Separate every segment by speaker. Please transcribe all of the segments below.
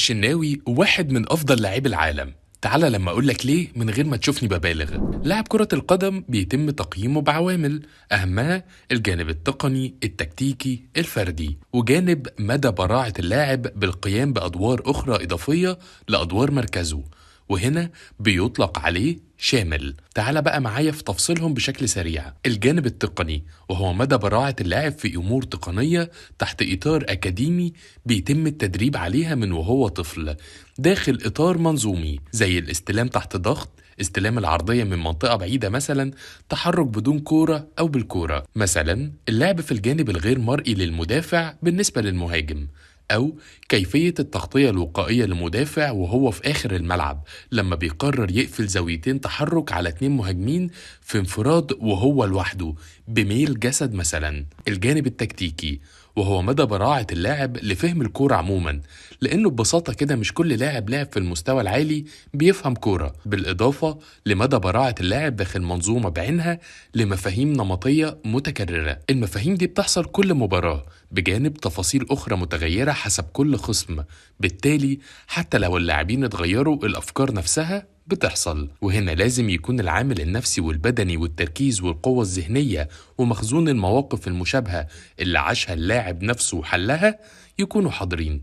Speaker 1: الشناوي واحد من أفضل لاعبي العالم. تعال لما أقولك ليه من غير ما تشوفني ببالغ. لاعب كرة القدم بيتم تقييمه بعوامل أهمها الجانب التقني، التكتيكي، الفردي، وجانب مدى براعة اللاعب بالقيام بأدوار أخرى إضافية لأدوار مركزه، وهنا بيطلق عليه شامل. تعال بقى معايا في تفصيلهم بشكل سريع. الجانب التقني وهو مدى براعة اللاعب في أمور تقنية تحت إطار أكاديمي بيتم التدريب عليها من وهو طفل داخل إطار منظومي، زي الاستلام تحت ضغط، استلام العرضية من منطقة بعيدة مثلا، تحرك بدون كورة أو بالكورة مثلا، اللعب في الجانب الغير مرئي للمدافع بالنسبة للمهاجم، أو كيفية التغطية الوقائية لمدافع وهو في آخر الملعب لما بيقرر يقفل زاويتين تحرك على 2 مهاجمين في انفراد وهو لوحده بميل جسد مثلا. الجانب التكتيكي وهو مدى براعة اللاعب لفهم الكورة عموما، لأنه ببساطة كده مش كل لاعب لعب في المستوى العالي بيفهم كورة، بالإضافة لمدى براعة اللاعب داخل منظومة بعينها لمفاهيم نمطية متكررة. المفاهيم دي بتحصل كل مباراة بجانب تفاصيل أخرى متغيرة حسب كل خصم، بالتالي حتى لو اللاعبين اتغيروا الأفكار نفسها بتحصل. وهنا لازم يكون العامل النفسي والبدني والتركيز والقوة الذهنية ومخزون المواقف المشابهة اللي عاشها اللاعب نفسه وحلها يكونوا حاضرين،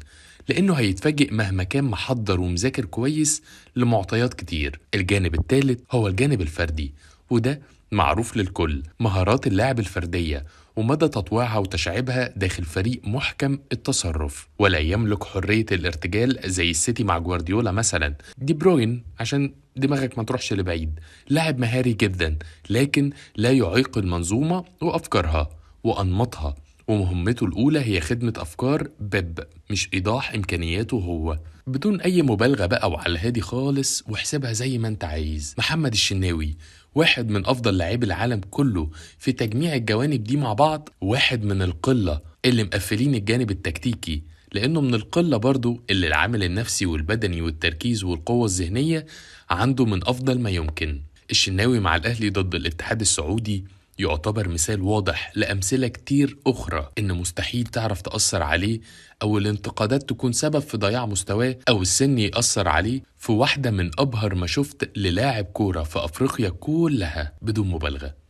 Speaker 1: لأنه هيتفاجئ مهما كان محضر ومذاكر كويس لمعطيات كتير. الجانب الثالث هو الجانب الفردي، وده معروف للكل، مهارات اللاعب الفردية ومدى تطويعها وتشعيبها داخل فريق محكم التصرف ولا يملك حرية الارتجال زي السيتي مع جوارديولا مثلا. دي بروين عشان دماغك ما تروحش لبعيد، لاعب مهاري جدا لكن لا يعيق المنظومة وأفكارها وأنماطها، ومهمته الأولى هي خدمة أفكار بيب مش إيضاح إمكانياته هو. بدون أي مبالغة بقى وعلى الهادي خالص واحسبها زي ما أنت عايز، محمد الشناوي واحد من أفضل لاعبي العالم كله في تجميع الجوانب دي مع بعض، واحد من القلة اللي مقفلين الجانب التكتيكي، لأنه من القلة برضو اللي العامل النفسي والبدني والتركيز والقوة الذهنية عنده من أفضل ما يمكن. الشناوي مع الأهلي ضد الاتحاد السعودي يعتبر مثال واضح لأمثلة كتير أخرى إن مستحيل تعرف تأثر عليه، أو الانتقادات تكون سبب في ضياع مستواه، أو السن يأثر عليه، في واحدة من أبهر ما شفت للاعب كورة في أفريقيا كلها بدون مبالغة.